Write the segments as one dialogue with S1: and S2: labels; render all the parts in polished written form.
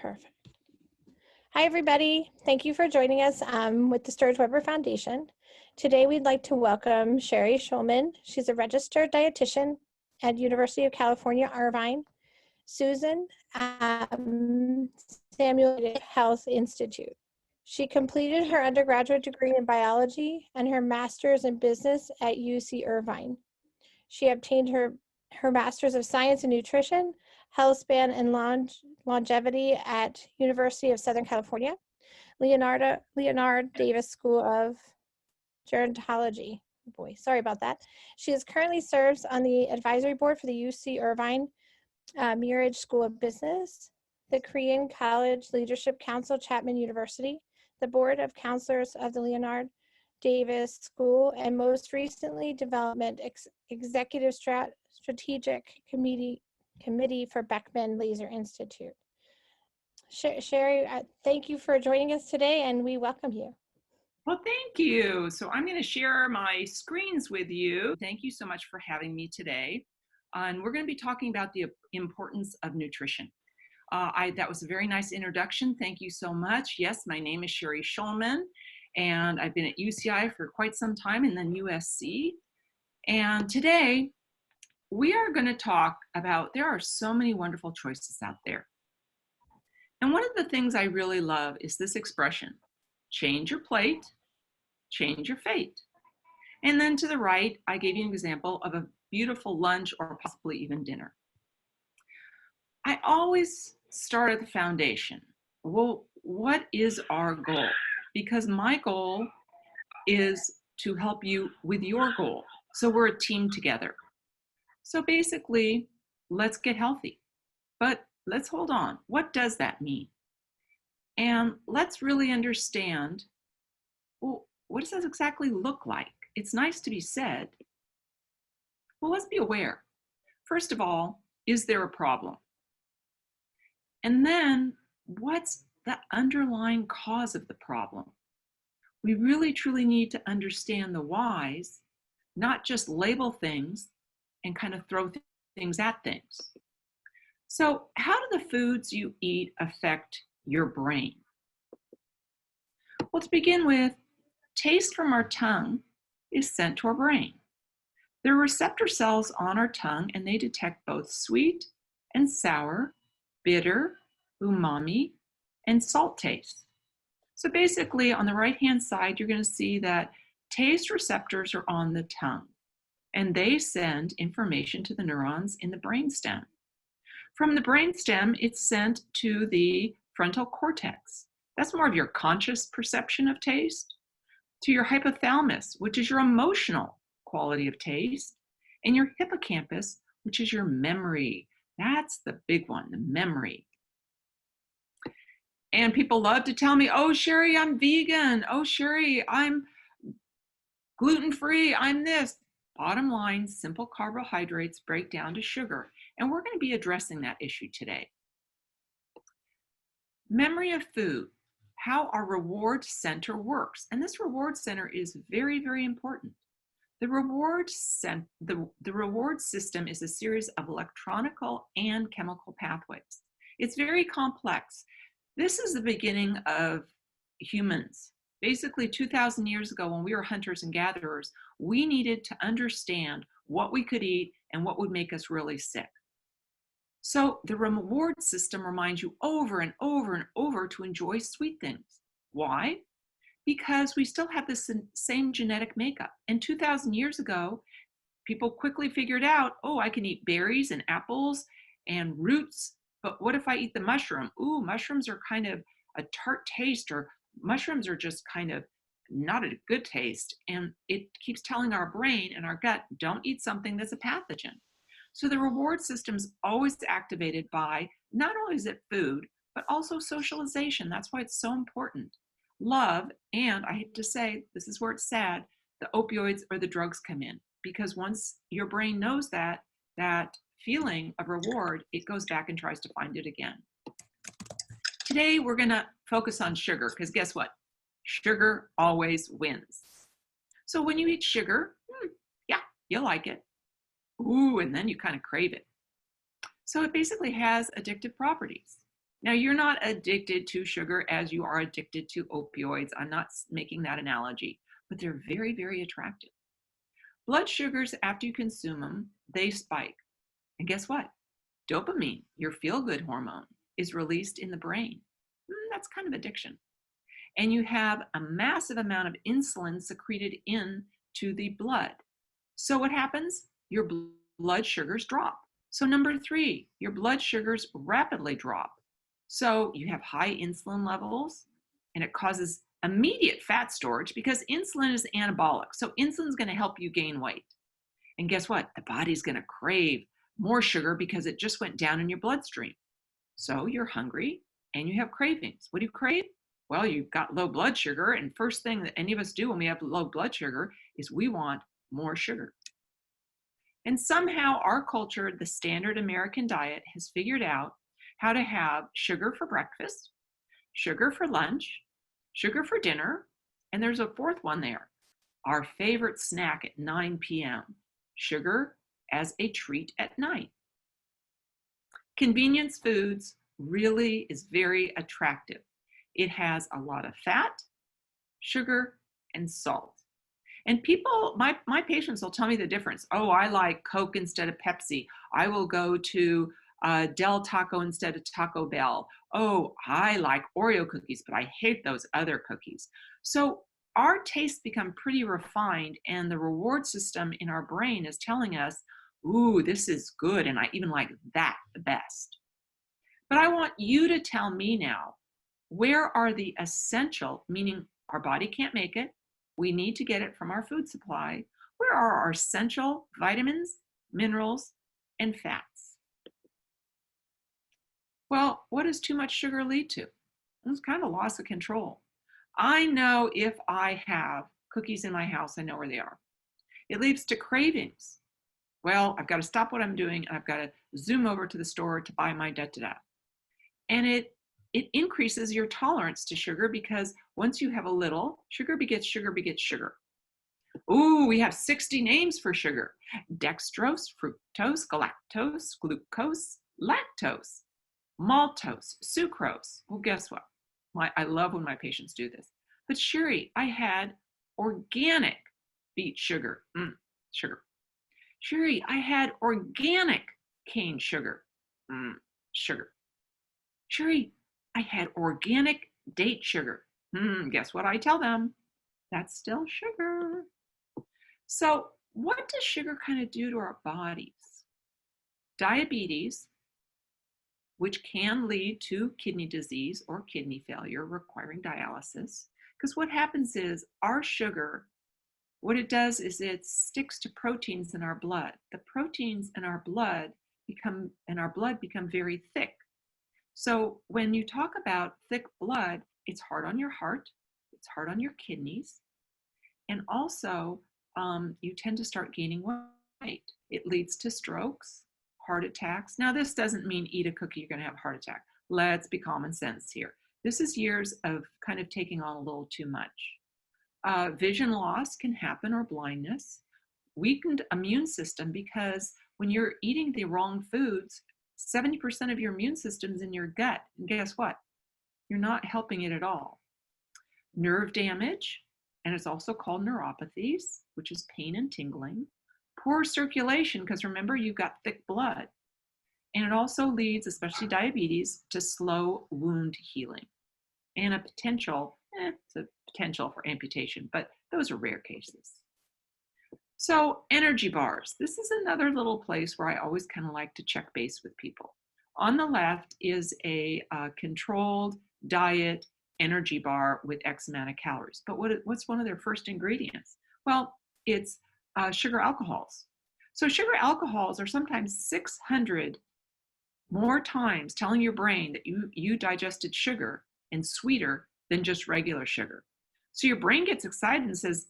S1: Perfect. Hi, everybody. Thank you for joining us with the Sturge-Weber Foundation. Today, we'd like to welcome Sherry Schulman. She's a registered dietitian at University of California, Irvine. Susan, Samuelle Health Institute. She completed her undergraduate degree in biology and her master's in business at UC-Irvine. She obtained her master's of science in nutrition, health span, and longevity at University of Southern California, Leonard Davis School of Gerontology. Boy, sorry about that. She is currently serves on the advisory board for the UC-Irvine Mirage School of Business, the Korean College Leadership Council, Chapman University, the Board of Counselors of the Leonard Davis School, and most recently, Development Executive Strategic Committee for Beckman Laser Institute. Sherry, thank you for joining us today, and we welcome you.
S2: Well, thank you. So I'm going to share my screens with you. Thank you so much for having me today. And we're going to be talking about the importance of nutrition. That was a very nice introduction. Thank you so much. Yes, my name is Sherry Schulman, and I've been at UCI for quite some time, and then USC. And today, we are going to talk about, there are so many wonderful choices out there. And one of the things I really love is this expression, change your plate, change your fate. And then to the right, I gave you an example of a beautiful lunch or possibly even dinner. I always start at the foundation. Well, what is our goal? Because my goal is to help you with your goal. So we're a team together. So basically, let's get healthy. But let's hold on. What does that mean? And let's really understand, well, what does that exactly look like? It's nice to be said. Well, let's be aware. First of all, is there a problem? And then, what's the underlying cause of the problem? We really truly need to understand the whys, not just label things and kind of throw things at things. So, how do the foods you eat affect your brain? Well, to begin with, taste from our tongue is sent to our brain. There are receptor cells on our tongue, and they detect both sweet and sour, bitter, umami, and salt taste. So basically, on the right-hand side, you're going to see that taste receptors are on the tongue, and they send information to the neurons in the brainstem. From the brainstem, it's sent to the frontal cortex. That's more of your conscious perception of taste, to your hypothalamus, which is your emotional quality of taste, and your hippocampus, which is your memory. That's the big one, the memory. And people love to tell me, oh, Sherry, I'm vegan. Oh, Sherry, I'm gluten-free. I'm this. Bottom line, simple carbohydrates break down to sugar. And we're going to be addressing that issue today. Memory of food, how our reward center works. And this reward center is very, very important. The reward system is a series of electronical and chemical pathways. It's very complex. This is the beginning of humans. Basically, 2,000 years ago, when we were hunters and gatherers, we needed to understand what we could eat and what would make us really sick. So the reward system reminds you over and over and over to enjoy sweet things. Why? Because we still have the same genetic makeup. And 2,000 years ago, people quickly figured out, oh, I can eat berries and apples and roots, but what if I eat the mushroom? Ooh, mushrooms are kind of a tart taste, or mushrooms are just kind of not a good taste. And it keeps telling our brain and our gut, don't eat something that's a pathogen. So the reward system's always activated by, not only is it food, but also socialization. That's why it's so important. Love, and I hate to say, this is where it's sad, the opioids or the drugs come in. Because once your brain knows that feeling of reward, it goes back and tries to find it again. Today, we're going to focus on sugar, because guess what? Sugar always wins. So when you eat sugar, yeah, you like it. Ooh, and then you kind of crave it. So it basically has addictive properties. Now, you're not addicted to sugar as you are addicted to opioids. I'm not making that analogy, but they're very, very attractive. Blood sugars, after you consume them, they spike. And guess what? Dopamine, your feel-good hormone, is released in the brain. That's kind of addiction. And you have a massive amount of insulin secreted into the blood. So what happens? Your blood sugars drop. So number 3, your blood sugars rapidly drop. So you have high insulin levels, and it causes immediate fat storage because insulin is anabolic. So insulin is going to help you gain weight. And guess what? The body's going to crave more sugar because it just went down in your bloodstream. So you're hungry and you have cravings. What do you crave? Well, you've got low blood sugar, and first thing that any of us do when we have low blood sugar is we want more sugar. And somehow our culture, the standard American diet, has figured out how to have sugar for breakfast, sugar for lunch, sugar for dinner, and there's a fourth one there, our favorite snack at 9 p.m., sugar as a treat at night. Convenience foods really is very attractive. It has a lot of fat, sugar, and salt. And people, my patients will tell me the difference. Oh, I like Coke instead of Pepsi. I will go to Del Taco instead of Taco Bell. Oh, I like Oreo cookies, but I hate those other cookies. So our tastes become pretty refined, and the reward system in our brain is telling us, ooh, this is good, and I even like that the best. But I want you to tell me now, where are the essential, meaning our body can't make it, we need to get it from our food supply, where are our essential vitamins, minerals, and fats? Well, what does too much sugar lead to? It's kind of a loss of control. I know if I have cookies in my house, I know where they are. It leads to cravings. Well, I've got to stop what I'm doing, and I've got to zoom over to the store to buy my da-da-da. And it increases your tolerance to sugar, because once you have a little, sugar begets sugar begets sugar. Ooh, we have 60 names for sugar. Dextrose, fructose, galactose, glucose, lactose, maltose, sucrose. Well, guess what? I love when my patients do this. But Sherry, I had organic beet sugar. Sugar. Sherry, I had organic cane sugar. Sugar. Sherry, I had organic date sugar. Guess what I tell them? That's still sugar. So what does sugar kind of do to our bodies? Diabetes, which can lead to kidney disease or kidney failure requiring dialysis. Because what happens is our sugar, what it does is it sticks to proteins in our blood. The proteins in our blood become very thick. So when you talk about thick blood, it's hard on your heart, it's hard on your kidneys, and also you tend to start gaining weight. It leads to strokes, heart attacks. Now, this doesn't mean eat a cookie, you're going to have a heart attack. Let's be common sense here. This is years of kind of taking on a little too much. Vision loss can happen, or blindness. Weakened immune system, because when you're eating the wrong foods, 70% of your immune system's in your gut. And guess what? You're not helping it at all. Nerve damage, and it's also called neuropathies, which is pain and tingling. Poor circulation, because remember, you've got thick blood. And it also leads, especially diabetes, to slow wound healing. And a potential, it's a potential for amputation, but those are rare cases. So energy bars, this is another little place where I always kind of like to check base with people. On the left is a controlled diet energy bar with X amount of calories. But what's one of their first ingredients? Well, it's sugar alcohols. So sugar alcohols are sometimes 600 more times telling your brain that you digested sugar and sweeter than just regular sugar. So your brain gets excited and says,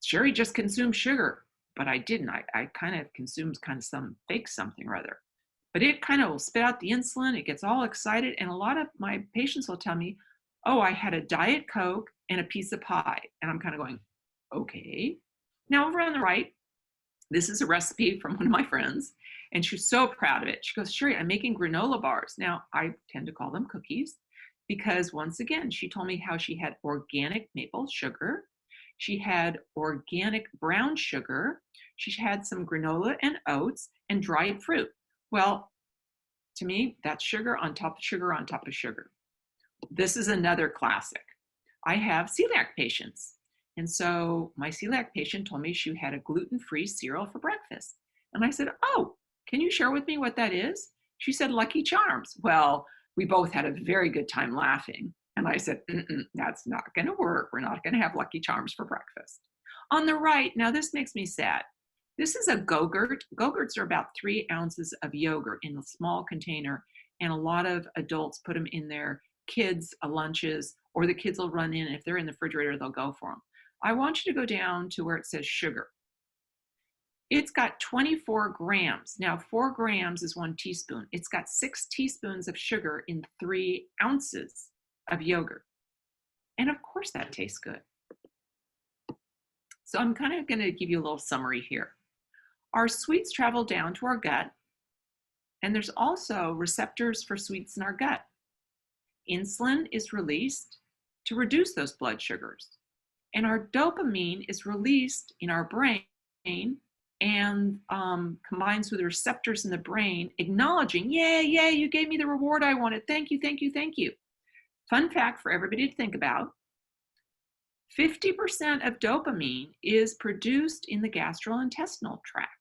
S2: Sherry just consumed sugar, but I didn't. I kind of consumed kind of some fake something or other. But it kind of will spit out the insulin. It gets all excited. And a lot of my patients will tell me, oh, I had a Diet Coke and a piece of pie. And I'm kind of going, okay. Now over on the right, this is a recipe from one of my friends. And she was so proud of it. She goes, Sherry, I'm making granola bars. Now, I tend to call them cookies because once again, she told me how she had organic maple sugar. She had organic brown sugar. She had some granola and oats and dried fruit. Well, to me, that's sugar on top of sugar on top of sugar. This is another classic. I have celiac patients. And so my celiac patient told me she had a gluten-free cereal for breakfast. And I said, oh, can you share with me what that is? She said, Lucky Charms. Well, we both had a very good time laughing. And I said, that's not going to work. We're not going to have Lucky Charms for breakfast. On the right, now this makes me sad. This is a Go-Gurt. Go-Gurts are about 3 ounces of yogurt in a small container. And a lot of adults put them in their kids' lunches, or the kids will run in. If they're in the refrigerator, they'll go for them. I want you to go down to where it says sugar. It's got 24 grams. Now, 4 grams is 1 teaspoon. It's got 6 teaspoons of sugar in 3 ounces of yogurt. And of course that tastes good. So I'm kind of going to give you a little summary here. Our sweets travel down to our gut, and there's also receptors for sweets in our gut. Insulin is released to reduce those blood sugars. And our dopamine is released in our brain and combines with the receptors in the brain, acknowledging, yay, you gave me the reward I wanted. Thank you, thank you, thank you. Fun fact for everybody to think about, 50% of dopamine is produced in the gastrointestinal tract.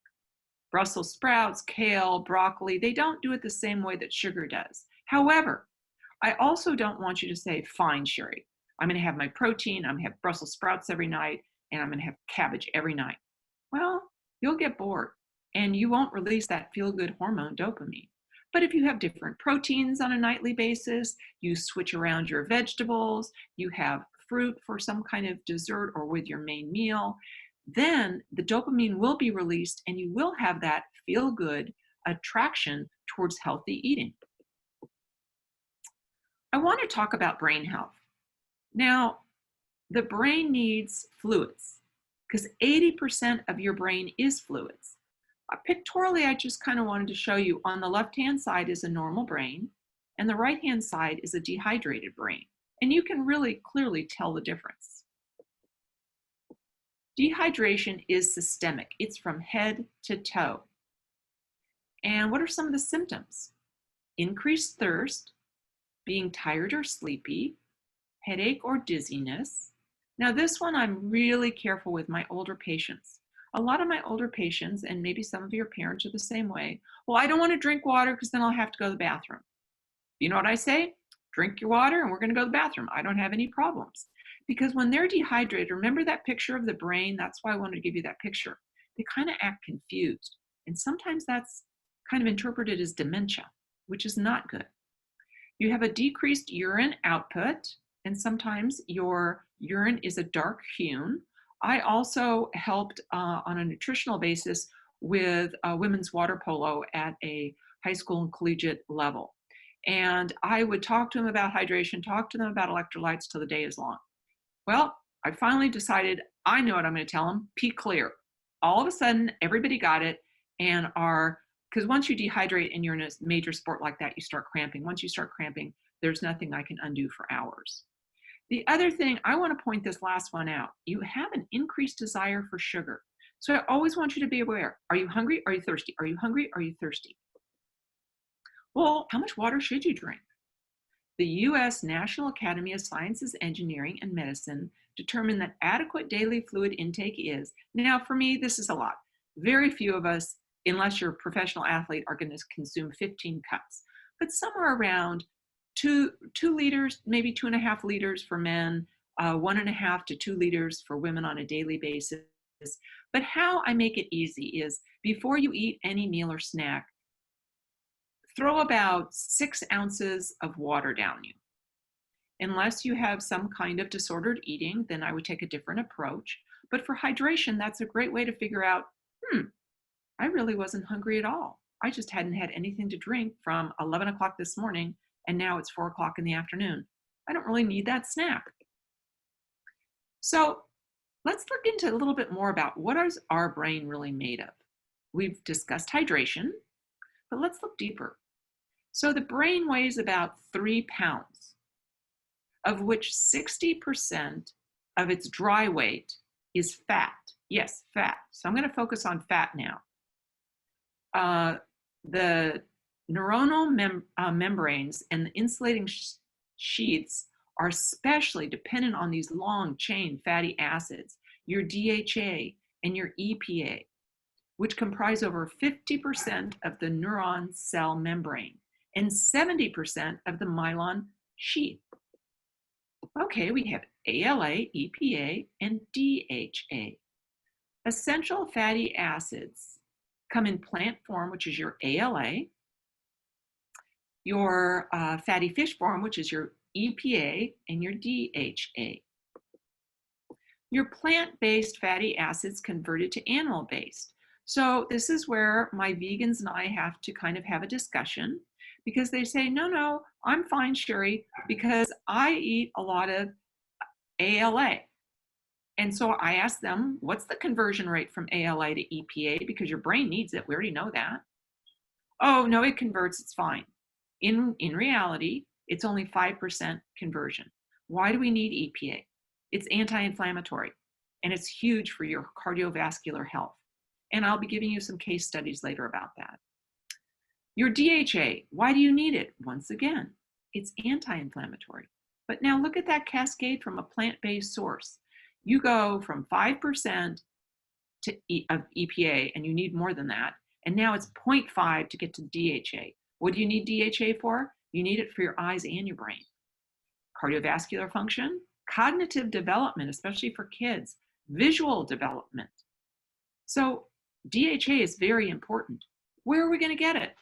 S2: Brussels sprouts, kale, broccoli, they don't do it the same way that sugar does. However, I also don't want you to say, fine, Sherry, I'm going to have my protein, I'm going to have Brussels sprouts every night, and I'm going to have cabbage every night. Well, you'll get bored, and you won't release that feel-good hormone dopamine. But if you have different proteins on a nightly basis, you switch around your vegetables, you have fruit for some kind of dessert or with your main meal, then the dopamine will be released and you will have that feel-good attraction towards healthy eating. I want to talk about brain health. Now, the brain needs fluids because 80% of your brain is fluids. Pictorially, I just kind of wanted to show you on the left-hand side is a normal brain and the right-hand side is a dehydrated brain. And you can really clearly tell the difference. Dehydration is systemic. It's from head to toe. And what are some of the symptoms? Increased thirst, being tired or sleepy, headache or dizziness. Now this one I'm really careful with my older patients. A lot of my older patients, and maybe some of your parents are the same way, well, I don't want to drink water because then I'll have to go to the bathroom. You know what I say? Drink your water and we're going to go to the bathroom. I don't have any problems. Because when they're dehydrated, remember that picture of the brain? That's why I wanted to give you that picture. They kind of act confused. And sometimes that's kind of interpreted as dementia, which is not good. You have a decreased urine output, and sometimes your urine is a dark hue. I also helped on a nutritional basis with women's water polo at a high school and collegiate level. And I would talk to them about hydration, talk to them about electrolytes till the day is long. Well, I finally decided I know what I'm going to tell them, pee clear. All of a sudden, everybody got it and because once you dehydrate and you're in a major sport like that, you start cramping. Once you start cramping, there's nothing I can undo for hours. The other thing, I want to point this last one out. You have an increased desire for sugar. So I always want you to be aware. Are you hungry? Are you thirsty? Are you hungry? Are you thirsty? Well, how much water should you drink? The U.S. National Academy of Sciences, Engineering, and Medicine determined that adequate daily fluid intake is, now for me, this is a lot. Very few of us, unless you're a professional athlete, are going to consume 15 cups, but somewhere around 2 liters, maybe 2.5 liters for men, 1.5 to 2 liters for women on a daily basis. But how I make it easy is before you eat any meal or snack, throw about 6 ounces of water down you. Unless you have some kind of disordered eating, then I would take a different approach. But for hydration, that's a great way to figure out, I really wasn't hungry at all. I just hadn't had anything to drink from 11 o'clock this morning, and now it's 4 o'clock in the afternoon. I don't really need that snack. So let's look into a little bit more about what is our brain really made of. We've discussed hydration. But let's look deeper. So the brain weighs about 3 pounds, of which 60% of its dry weight is fat. Yes, fat. So I'm going to focus on fat now. The neuronal membranes and the insulating sheaths are especially dependent on these long chain fatty acids, your DHA and your EPA, which comprise over 50% of the neuron cell membrane and 70% of the myelin sheath. Okay, we have ALA, EPA, and DHA. Essential fatty acids come in plant form, which is your ALA, your fatty fish form, which is your EPA, and your DHA. Your plant-based fatty acids converted to animal-based. So this is where my vegans and I have to kind of have a discussion, because they say, no, I'm fine, Sherry, because I eat a lot of ALA. And so I asked them, what's the conversion rate from ALA to EPA? Because your brain needs it. We already know that. Oh, no, it converts. It's fine. In reality, it's only 5% conversion. Why do we need EPA? It's anti-inflammatory, and it's huge for your cardiovascular health. And I'll be giving you some case studies later about that. Your DHA, why do you need it? Once again, it's anti-inflammatory. But now look at that cascade from a plant-based source. You go from 5% of EPA, and you need more than that. And now it's 0.5 to get to DHA. What do you need DHA for? You need it for your eyes and your brain. Cardiovascular function, cognitive development, especially for kids, visual development. So DHA is very important. Where are we going to get it?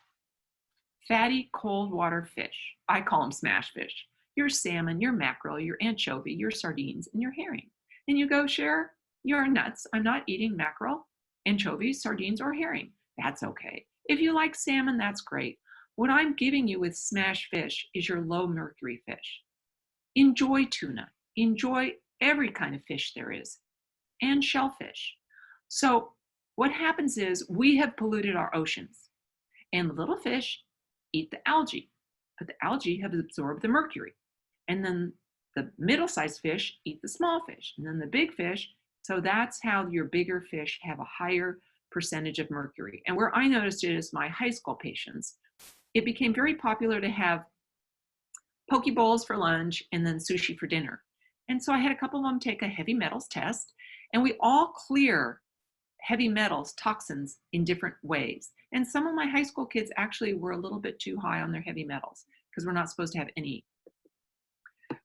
S2: Fatty cold water fish. I call them smash fish. Your salmon, your mackerel, your anchovy, your sardines, and your herring. And you go, Cher, you're nuts. I'm not eating mackerel, anchovies, sardines, or herring. That's okay. If you like salmon, that's great. What I'm giving you with smash fish is your low mercury fish. Enjoy tuna. Enjoy every kind of fish there is, and shellfish. So what happens is we have polluted our oceans, and the little fish eat the algae, but the algae have absorbed the mercury. And then the middle-sized fish eat the small fish, and then the big fish. So that's how your bigger fish have a higher percentage of mercury. And where I noticed it is my high school patients. It became very popular to have poke bowls for lunch and then sushi for dinner. And so I had a couple of them take a heavy metals test, and we all clear heavy metals, toxins in different ways. And some of my high school kids actually were a little bit too high on their heavy metals because we're not supposed to have any.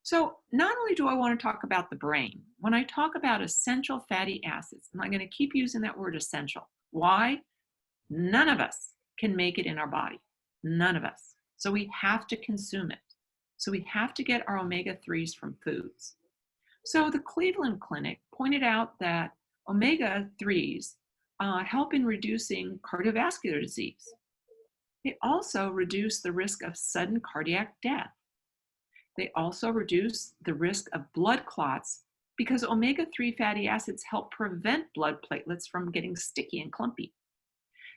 S2: So not only do I want to talk about the brain, when I talk about essential fatty acids, and I'm going to keep using that word essential. Why? None of us can make it in our body. None of us. So we have to consume it. So we have to get our omega-3s from foods. So the Cleveland Clinic pointed out that omega-3s help in reducing cardiovascular disease. They also reduce the risk of sudden cardiac death. They also reduce the risk of blood clots because omega-3 fatty acids help prevent blood platelets from getting sticky and clumpy.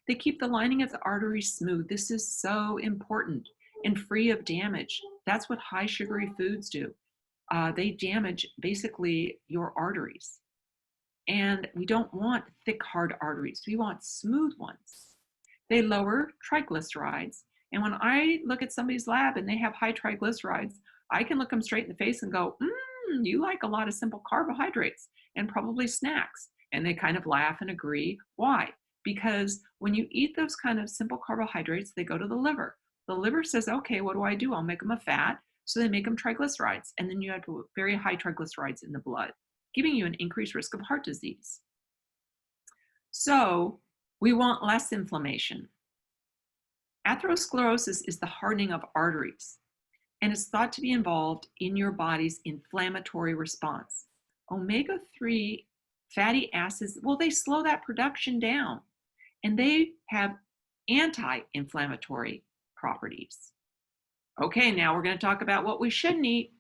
S2: They keep the lining of the arteries smooth. This is so important and free of damage. That's what high sugary foods do. They damage basically your arteries. And we don't want thick, hard arteries. We want smooth ones. They lower triglycerides. And when I look at somebody's lab and they have high triglycerides, I can look them straight in the face and go, you like a lot of simple carbohydrates and probably snacks. And they kind of laugh and agree. Why? Because when you eat those kind of simple carbohydrates, they go to the liver. The liver says, okay, what do? I'll make them a fat. So they make them triglycerides. And then you have very high triglycerides in the blood, giving you an increased risk of heart disease. So we want less inflammation. Atherosclerosis is the hardening of arteries, and it's thought to be involved in your body's inflammatory response. Omega-3 fatty acids, well, they slow that production down, and they have anti-inflammatory properties. Okay, now we're going to talk about what we shouldn't eat.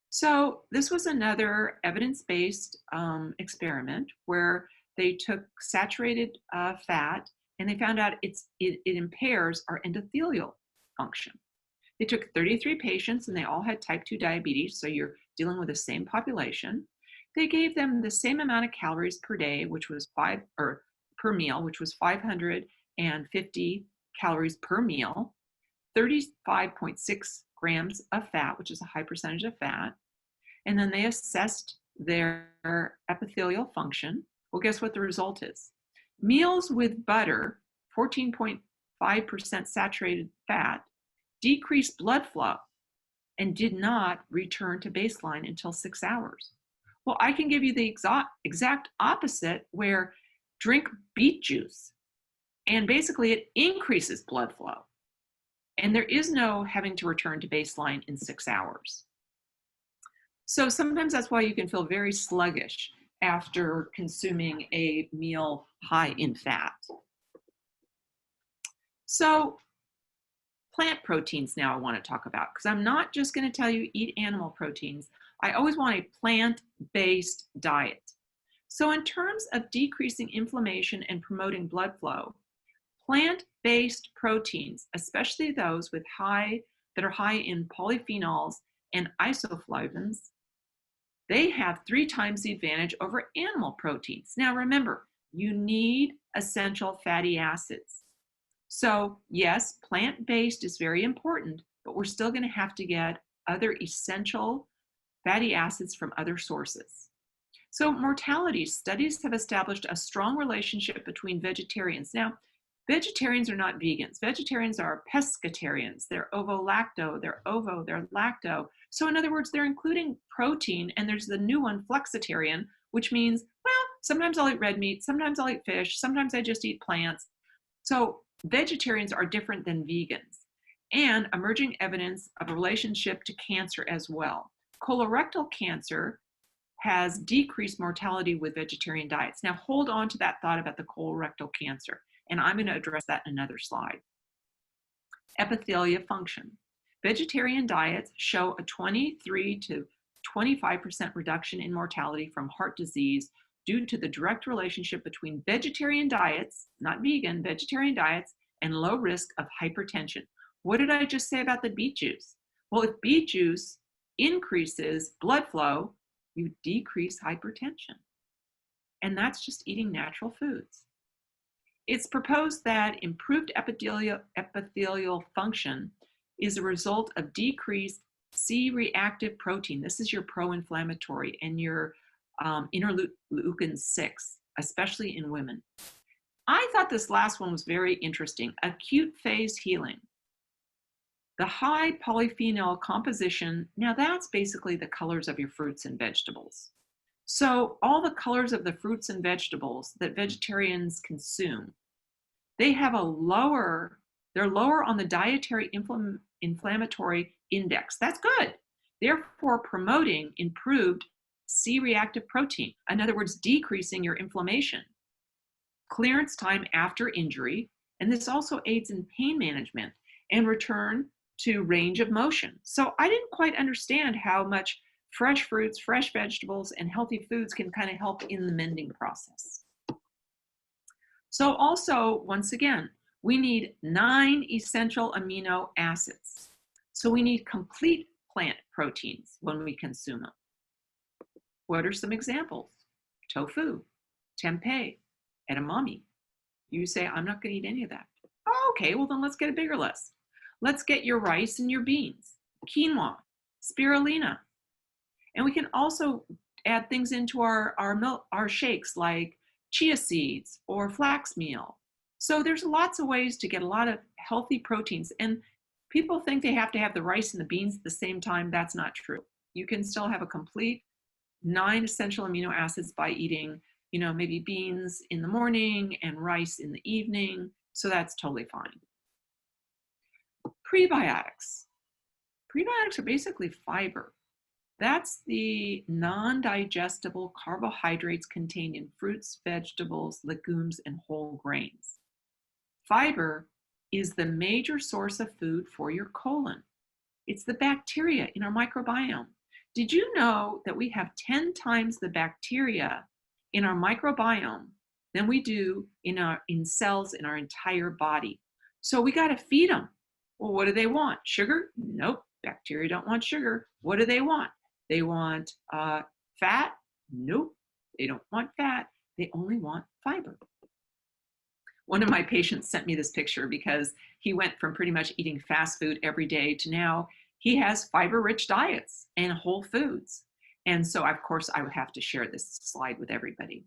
S2: So this was another evidence-based experiment where they took saturated fat and they found out it impairs our endothelial function. They took 33 patients and they all had type 2 diabetes, so you're dealing with the same population. They gave them the same amount of calories per day, which was per meal, which was 550 calories per meal, 35.6 grams of fat, which is a high percentage of fat. And then they assessed their epithelial function. Well, guess what the result is? Meals with butter, 14.5% saturated fat, decreased blood flow and did not return to baseline until 6 hours. Well, I can give you the exact opposite, where drink beet juice and basically it increases blood flow. And there is no having to return to baseline in 6 hours. So sometimes that's why you can feel very sluggish after consuming a meal high in fat. So plant proteins now I want to talk about, because I'm not just going to tell you eat animal proteins. I always want a plant-based diet. So in terms of decreasing inflammation and promoting blood flow, plant-based proteins, especially those that are high in polyphenols and isoflavones, they have 3 times the advantage over animal proteins. Now remember, you need essential fatty acids. So yes, plant-based is very important, but we're still going to have to get other essential fatty acids from other sources. So mortality studies have established a strong relationship between vegetarians. Now, vegetarians are not vegans. Vegetarians are pescatarians. They're ovo-lacto, they're ovo, they're lacto. So in other words, they're including protein, and there's the new one, flexitarian, which means, well, sometimes I'll eat red meat, sometimes I'll eat fish, sometimes I just eat plants. So vegetarians are different than vegans, and emerging evidence of a relationship to cancer as well. Colorectal cancer has decreased mortality with vegetarian diets. Now hold on to that thought about the colorectal cancer, and I'm going to address that in another slide. Epithelia function. Vegetarian diets show a 23 to 25% reduction in mortality from heart disease due to the direct relationship between vegetarian diets, not vegan, vegetarian diets, and low risk of hypertension. What did I just say about the beet juice? Well, if beet juice increases blood flow, you decrease hypertension. And that's just eating natural foods. It's proposed that improved epithelial function is a result of decreased C-reactive protein. This is your pro-inflammatory and your interleukin 6, especially in women. I thought this last one was very interesting. Acute phase healing. The high polyphenol composition, now that's basically the colors of your fruits and vegetables. So all the colors of the fruits and vegetables that vegetarians consume, they have they're lower on the dietary inflammatory index. That's good. Therefore promoting improved C-reactive protein. In other words, decreasing your inflammation, clearance time after injury, and this also aids in pain management and return to range of motion. So I didn't quite understand how much fresh fruits, fresh vegetables, and healthy foods can kind of help in the mending process. So also, once again, we need 9 essential amino acids. So we need complete plant proteins when we consume them. What are some examples? Tofu, tempeh, edamame. You say, I'm not going to eat any of that. Oh, okay, well then let's get a bigger list. Let's get your rice and your beans, quinoa, spirulina. And we can also add things into our shakes like chia seeds or flax meal. So there's lots of ways to get a lot of healthy proteins. And people think they have to have the rice and the beans at the same time. That's not true. You can still have a complete 9 essential amino acids by eating, maybe beans in the morning and rice in the evening. So that's totally fine. Prebiotics. Prebiotics are basically fiber. That's the non-digestible carbohydrates contained in fruits, vegetables, legumes, and whole grains. Fiber is the major source of food for your colon. It's the bacteria in our microbiome. Did you know that we have 10 times the bacteria in our microbiome than we do in cells in our entire body. So we got to feed them. Well, what do they want? Sugar? Nope. Bacteria don't want sugar. What do they want? They want fat? Nope. They don't want fat. They only want fiber. One of my patients sent me this picture because he went from pretty much eating fast food every day to now he has fiber-rich diets and whole foods. And so, of course, I would have to share this slide with everybody.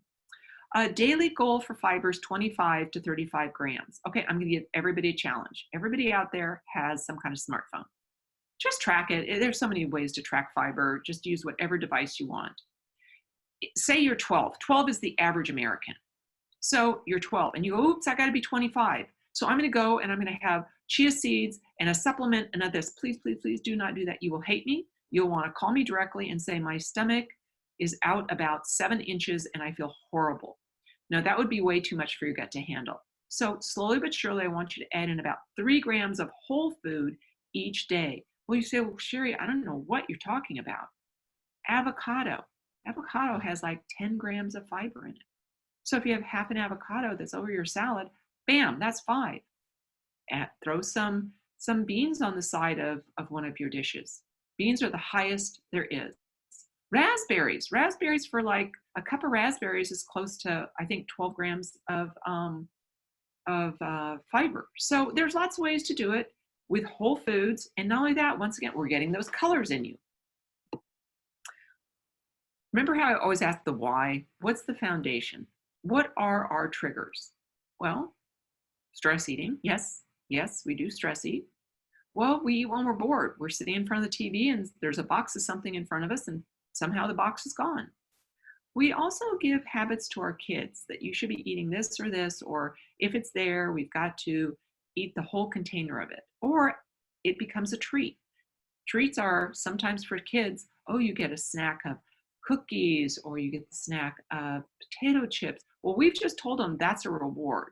S2: A daily goal for fiber is 25 to 35 grams. Okay, I'm going to give everybody a challenge. Everybody out there has some kind of smartphone. Just track it. There's so many ways to track fiber. Just use whatever device you want. Say you're 12. 12 is the average American. So you're 12 and you go, oops, I got to be 25. So I'm going to go and I'm going to have chia seeds and a supplement and this. Please, please, please do not do that. You will hate me. You'll want to call me directly and say my stomach is out about 7 inches and I feel horrible. Now that would be way too much for your gut to handle. So slowly but surely, I want you to add in about 3 grams of whole food each day. Well, you say, well, Sherry, I don't know what you're talking about. Avocado. Avocado has like 10 grams of fiber in it. So if you have half an avocado that's over your salad, bam, that's 5. Throw some beans on the side of one of your dishes. Beans are the highest there is. Raspberries. Raspberries, for like a cup of raspberries is close to, I think, 12 grams of fiber. So there's lots of ways to do it with whole foods. And not only that, once again, we're getting those colors in you. Remember how I always ask the why? What's the foundation? What are our triggers? Well, stress eating. Yes, we do stress eat. Well, we eat when we're bored. We're sitting in front of the TV and there's a box of something in front of us and somehow the box is gone. We also give habits to our kids that you should be eating this, or if it's there, we've got to eat the whole container of it, or it becomes a treat. Treats are sometimes for kids, oh, you get a snack of cookies or you get the snack of potato chips. Well, we've just told them that's a reward.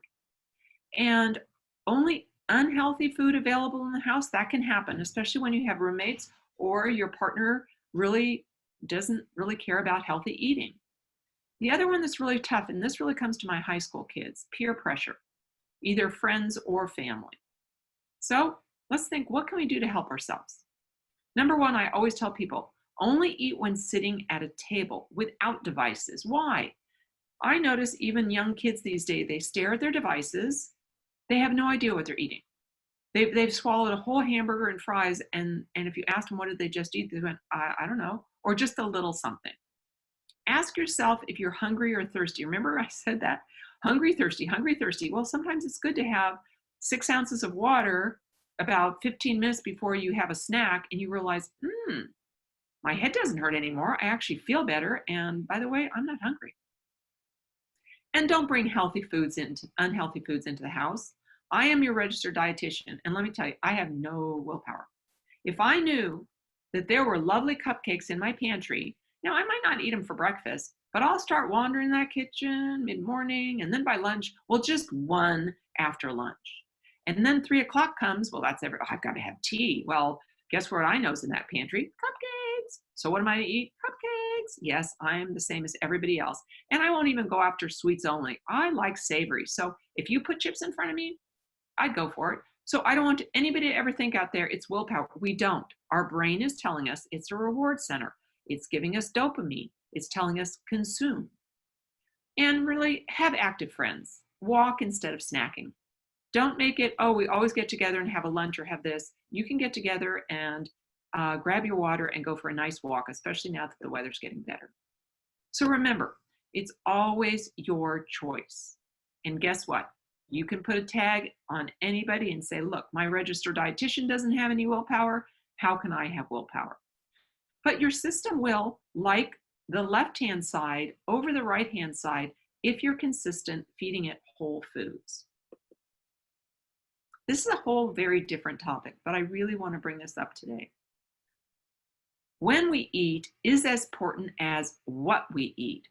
S2: And only unhealthy food available in the house, that can happen, especially when you have roommates or your partner really doesn't really care about healthy eating. The other one that's really tough, and this really comes to my high school kids, peer pressure, either friends or family. So let's think, what can we do to help ourselves? Number one, I always tell people, only eat when sitting at a table without devices. Why? I notice even young kids these days, they stare at their devices. They have no idea what they're eating. They've swallowed a whole hamburger and fries, and if you ask them what did they just eat, they went, I don't know, or just a little something. Ask yourself if you're hungry or thirsty. Remember I said that? Hungry, thirsty, hungry, thirsty. Well, sometimes it's good to have 6 ounces of water about 15 minutes before you have a snack and you realize, my head doesn't hurt anymore. I actually feel better. And by the way, I'm not hungry. And don't bring unhealthy foods into the house. I am your registered dietitian. And let me tell you, I have no willpower. If I knew that there were lovely cupcakes in my pantry, now I might not eat them for breakfast, but I'll start wandering that kitchen mid-morning. And then by lunch, well, just one after lunch. And then 3 o'clock comes, well, I've got to have tea. Well, guess what I know is in that pantry? Cupcakes. So what am I to eat? Cupcakes. Yes, I am the same as everybody else. And I won't even go after sweets only. I like savory. So if you put chips in front of me, I'd go for it. So I don't want anybody to ever think out there it's willpower. We don't. Our brain is telling us it's a reward center. It's giving us dopamine. It's telling us consume. And really have active friends. Walk instead of snacking. Don't make it, oh, we always get together and have a lunch or have this. You can get together and grab your water and go for a nice walk, especially now that the weather's getting better. So remember, it's always your choice. And guess what? You can put a tag on anybody and say, look, my registered dietitian doesn't have any willpower. How can I have willpower? But your system will, like the left-hand side over the right-hand side, if you're consistent feeding it whole foods. This is a whole very different topic, but I really want to bring this up today. When we eat is as important as what we eat.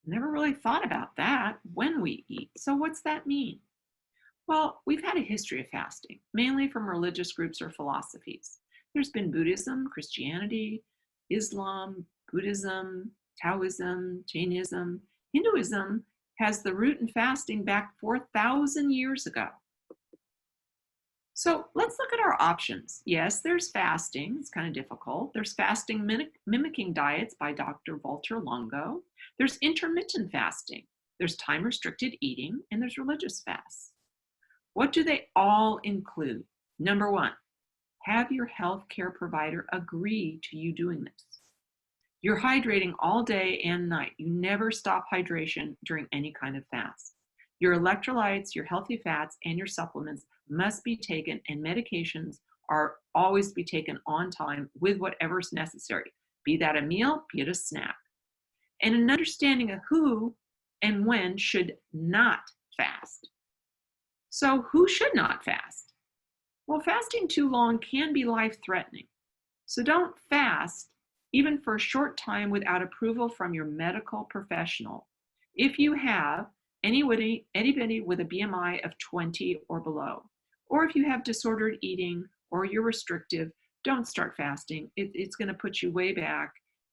S2: Never really thought about that, when we eat. So what's that mean? Well, we've had a history of fasting, mainly from religious groups or philosophies. There's been Buddhism, Christianity, Islam, Buddhism, Taoism, Jainism, Hinduism has the root in fasting back 4,000 years ago. So let's look at our options. Yes, there's fasting. It's kind of difficult. There's fasting mimicking diets by Dr. Walter Longo. There's intermittent fasting. There's time-restricted eating, and there's religious fasts. What do they all include? Number one, have your healthcare provider agree to you doing this. You're hydrating all day and night. You never stop hydration during any kind of fast. Your electrolytes, your healthy fats, and your supplements must be taken, and medications are always to be taken on time with whatever's necessary, be that a meal, be it a snack. And an understanding of who and when should not fast. So who should not fast? Well, fasting too long can be life-threatening. So don't fast even for a short time without approval from your medical professional. If you have anybody with a BMI of 20 or below, or if you have disordered eating or you're restrictive, don't start fasting. It's going to put you way back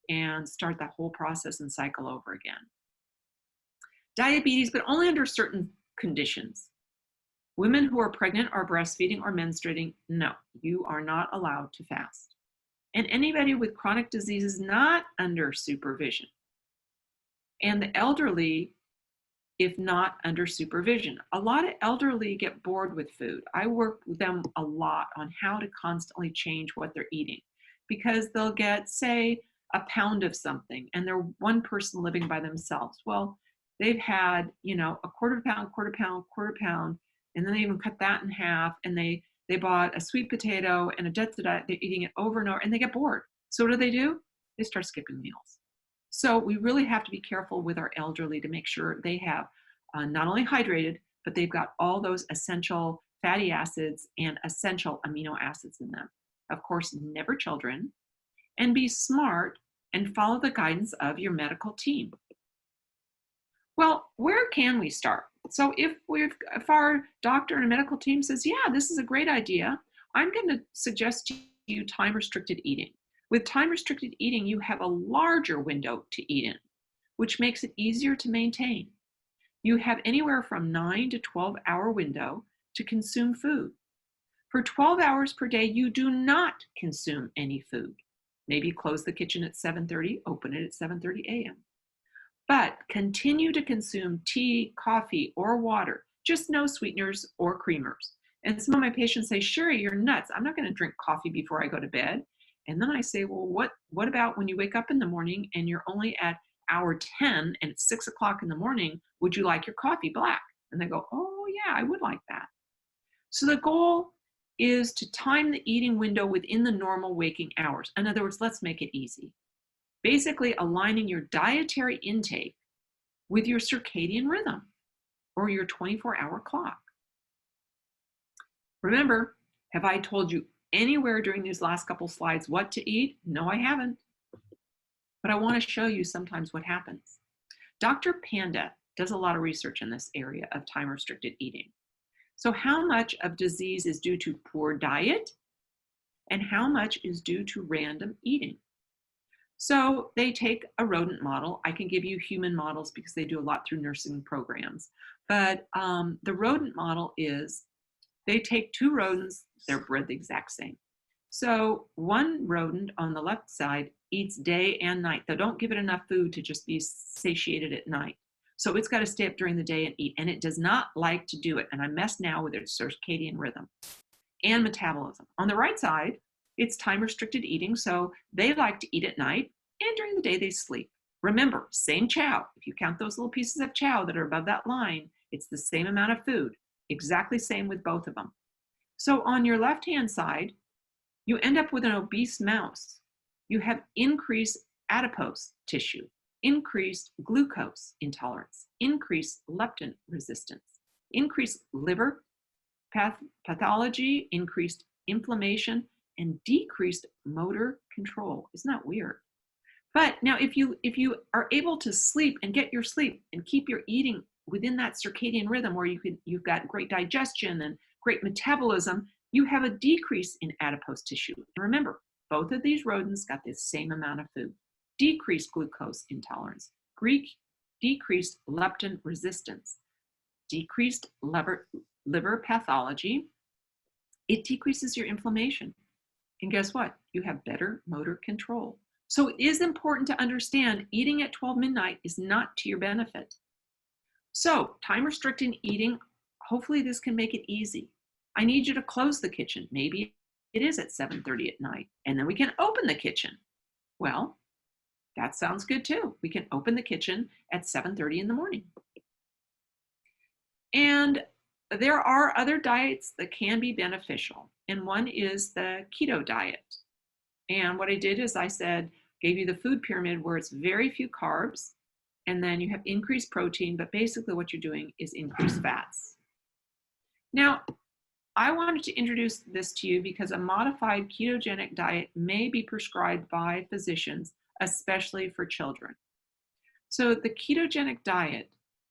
S2: and start that whole process and cycle over again. Diabetes, but only under certain conditions. Women who are pregnant or breastfeeding or menstruating, no, you are not allowed to fast. And anybody with chronic diseases not under supervision. And the elderly, if not under supervision. A lot of elderly get bored with food. I work with them a lot on how to constantly change what they're eating, because they'll get, say, a pound of something and they're one person living by themselves. Well, they've had, a quarter pound, and then they even cut that in half, and they bought a sweet potato and they're eating it over and over, and they get bored. So what do? They start skipping meals. So we really have to be careful with our elderly to make sure they have not only hydrated, but they've got all those essential fatty acids and essential amino acids in them. Of course, never children, and be smart and follow the guidance of your medical team. Well, where can we start? So if our doctor and medical team says, yeah, this is a great idea, I'm going to suggest to you time-restricted eating. With time-restricted eating, you have a larger window to eat in, which makes it easier to maintain. You have anywhere from 9 to 12-hour window to consume food. For 12 hours per day, you do not consume any food. Maybe close the kitchen at 7:30, open it at 7:30 a.m. But continue to consume tea, coffee, or water, just no sweeteners or creamers. And some of my patients say, Sherry, you're nuts. I'm not going to drink coffee before I go to bed. And then I say, well, what about when you wake up in the morning and you're only at hour 10 and it's 6 o'clock in the morning, would you like your coffee black? And they go, oh yeah, I would like that. So the goal is to time the eating window within the normal waking hours. In other words, let's make it easy. Basically aligning your dietary intake with your circadian rhythm or your 24-hour clock. Remember, have I told you anywhere during these last couple slides what to eat? No, I haven't. But I want to show you sometimes what happens. Dr. Panda does a lot of research in this area of time-restricted eating. So how much of disease is due to poor diet and how much is due to random eating? So they take a rodent model. I can give you human models because they do a lot through nursing programs. But the rodent model is they take two rodents, they're bred the exact same. So one rodent on the left side eats day and night. They don't give it enough food to just be satiated at night. So it's got to stay up during the day and eat, and it does not like to do it. And I mess now with its circadian rhythm and metabolism. On the right side, it's time-restricted eating, so they like to eat at night, and during the day they sleep. Remember, same chow. If you count those little pieces of chow that are above that line, it's the same amount of food, exactly same with both of them. So on your left-hand side, you end up with an obese mouse. You have increased adipose tissue, increased glucose intolerance, increased leptin resistance, increased liver pathology, increased inflammation, and decreased motor control. Isn't that weird? But now if you are able to sleep and get your sleep and keep your eating within that circadian rhythm where you've got great digestion and great metabolism, you have a decrease in adipose tissue. And remember, both of these rodents got the same amount of food. Decreased glucose intolerance, decreased leptin resistance, decreased liver pathology. It decreases your inflammation. And guess what? You have better motor control. So it is important to understand eating at 12 midnight is not to your benefit. So time restricted eating, hopefully this can make it easy. I need you to close the kitchen. Maybe it is at 7:30 at night, and then we can open the kitchen. Well, that sounds good too. We can open the kitchen at 7:30 in the morning. And there are other diets that can be beneficial, and one is the keto diet. And what I did is I said, gave you the food pyramid where it's very few carbs, and then you have increased protein, but basically what you're doing is increased fats. Now, I wanted to introduce this to you because a modified ketogenic diet may be prescribed by physicians, especially for children. So the ketogenic diet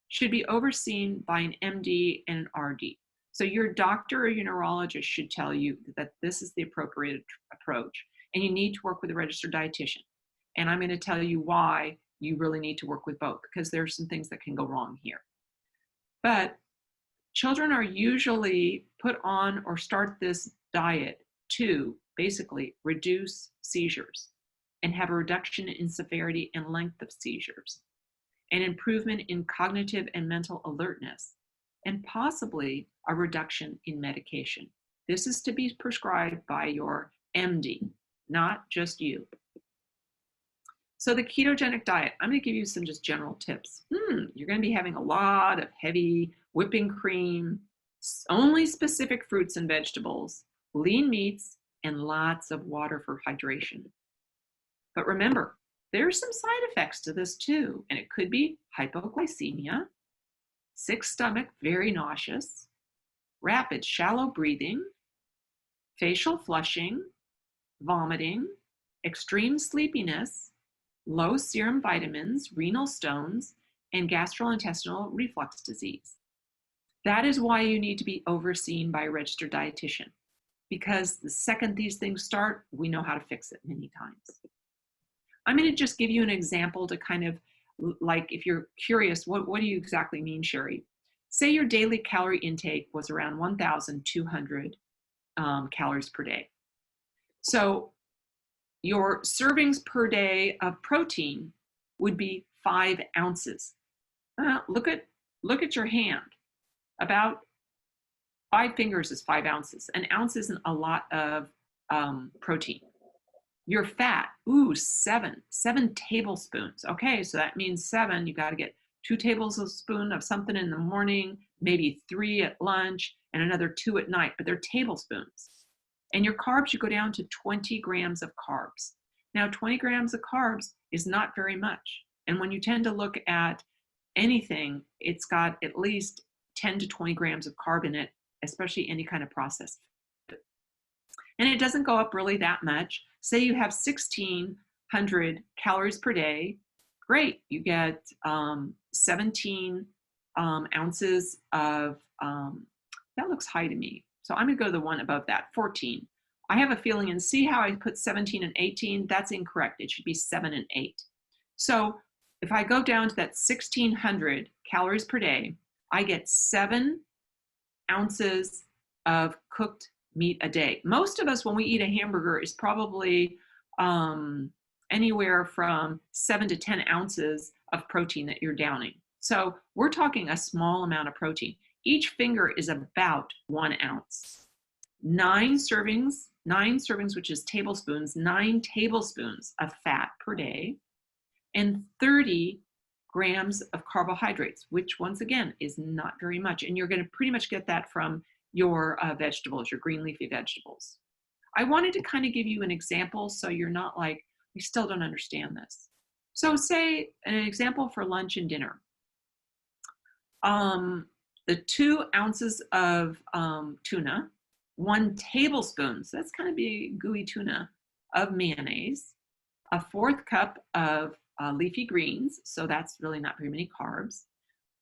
S2: should be overseen by an MD and an RD. So your doctor or your neurologist should tell you that this is the appropriate approach, and you need to work with a registered dietitian. And I'm going to tell you why you really need to work with both, because there are some things that can go wrong here. But children are usually put on or start this diet to basically reduce seizures and have a reduction in severity and length of seizures, an improvement in cognitive and mental alertness, and possibly a reduction in medication. This is to be prescribed by your MD, not just you. So the ketogenic diet, I'm going to give you some just general tips. You're going to be having a lot of heavy whipping cream, only specific fruits and vegetables, lean meats, and lots of water for hydration. But remember, there's some side effects to this too, and it could be hypoglycemia, sick stomach, very nauseous, rapid shallow breathing, facial flushing, vomiting, extreme sleepiness, low serum vitamins, renal stones, and gastrointestinal reflux disease. That is why you need to be overseen by a registered dietitian, because the second these things start, we know how to fix it many times. I'm going to just give you an example to kind of, like, if you're curious, what do you exactly mean, Sherry? Say your daily calorie intake was around 1,200 calories per day. So your servings per day of protein would be 5 ounces. Look at your hand. About 5 fingers is 5 ounces. An ounce isn't a lot of protein. Your fat, 7 tablespoons. Okay, so that means 7, you got to get 2 tablespoons of something in the morning, maybe 3 at lunch, and another 2 at night, but they're tablespoons. And your carbs, you go down to 20 grams of carbs. Now, 20 grams of carbs is not very much. And when you tend to look at anything, it's got at least 10 to 20 grams of carb in it, especially any kind of processed food. And it doesn't go up really that much. Say you have 1,600 calories per day. Great, you get 17 ounces of, that looks high to me. So I'm going to go to the one above that, 14. I have a feeling, and see how I put 17 and 18? That's incorrect. It should be 7 and 8. So if I go down to that 1,600 calories per day, I get 7 ounces of cooked meat a day. Most of us, when we eat a hamburger, is probably anywhere from 7 to 10 ounces of protein that you're downing. So we're talking a small amount of protein. Each finger is about 1 ounce. 9 servings, which is tablespoons, 9 tablespoons of fat per day, and 30 grams of carbohydrates, which once again is not very much. And you're going to pretty much get that from your vegetables, your green leafy vegetables. I wanted to kind of give you an example so you're not like, we still don't understand this. So say an example for lunch and dinner. The 2 ounces of tuna, 1 tablespoon, so that's kind of big, gooey tuna, of mayonnaise, a 4th cup of leafy greens, so that's really not very many carbs,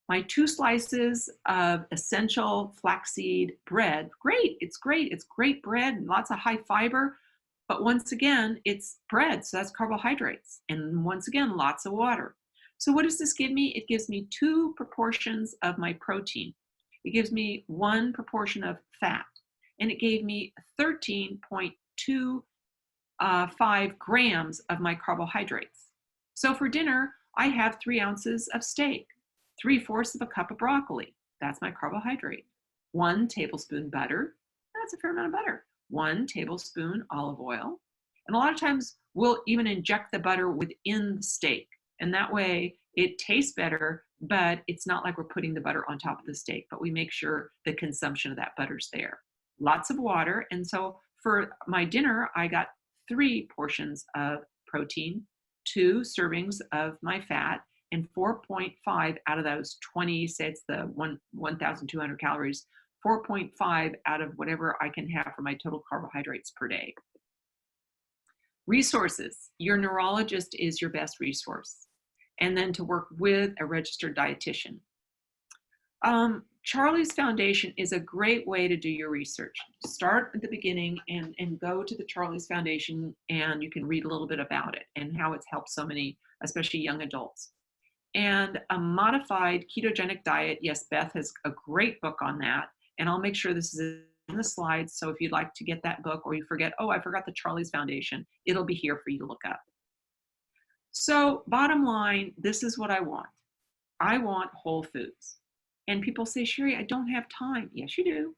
S2: my 2 slices of essential flaxseed bread. Great, it's great bread, lots of high fiber, but once again, it's bread, so that's carbohydrates, and once again, lots of water. So what does this give me? It gives me 2 proportions of my protein. It gives me 1 proportion of fat, and it gave me 13.25 grams of my carbohydrates. So for dinner, I have 3 ounces of steak, 3/4 of a cup of broccoli. That's my carbohydrate. 1 tablespoon butter. That's a fair amount of butter. 1 tablespoon olive oil. And a lot of times we'll even inject the butter within the steak. And that way it tastes better, but it's not like we're putting the butter on top of the steak, but we make sure the consumption of that butter's there. Lots of water. And so for my dinner, I got 3 portions of protein, 2 servings of my fat, and 4.5 out of those 20, say it's the 1,200 calories, 4.5 out of whatever I can have for my total carbohydrates per day. Resources. Your neurologist is your best resource. And then to work with a registered dietitian. Charlie's Foundation is a great way to do your research. Start at the beginning and go to the Charlie's Foundation, and you can read a little bit about it and how it's helped so many, especially young adults. And a modified ketogenic diet. Yes, Beth has a great book on that. And I'll make sure this is in the slides. So if you'd like to get that book, or you forget, oh, I forgot the Charlie's Foundation, it'll be here for you to look up. So bottom line, this is what I want. I want whole foods. And people say, Sherry, I don't have time. Yes, you do.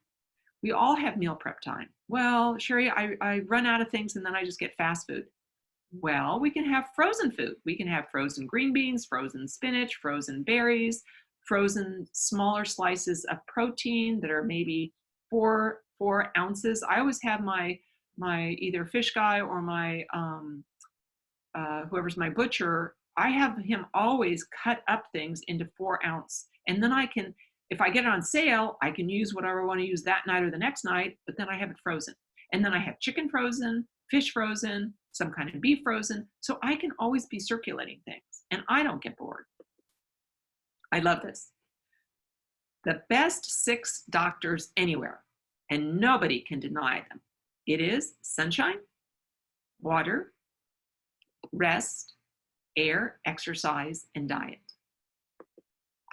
S2: We all have meal prep time. Well, Sherry, I run out of things and then I just get fast food. Well, we can have frozen food. We can have frozen green beans, frozen spinach, frozen berries, frozen smaller slices of protein that are maybe four ounces. I always have my either fish guy or my whoever's my butcher. I have him always cut up things into 4 ounce, and then I can, if I get it on sale, I can use whatever I want to use that night or the next night. But then I have it frozen, and then I have chicken frozen, fish frozen, some kind of beef frozen, so I can always be circulating things, and I don't get bored. I love this. The best 6 doctors anywhere, and nobody can deny them. It is sunshine, water, rest, air, exercise, and diet.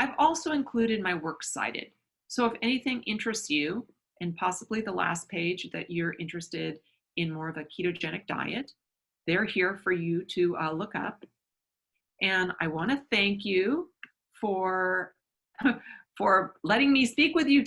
S2: I've also included my works cited. So if anything interests you, and possibly the last page that you're interested in more of a ketogenic diet, they're here for you to look up. And I want to thank you for letting me speak with you today.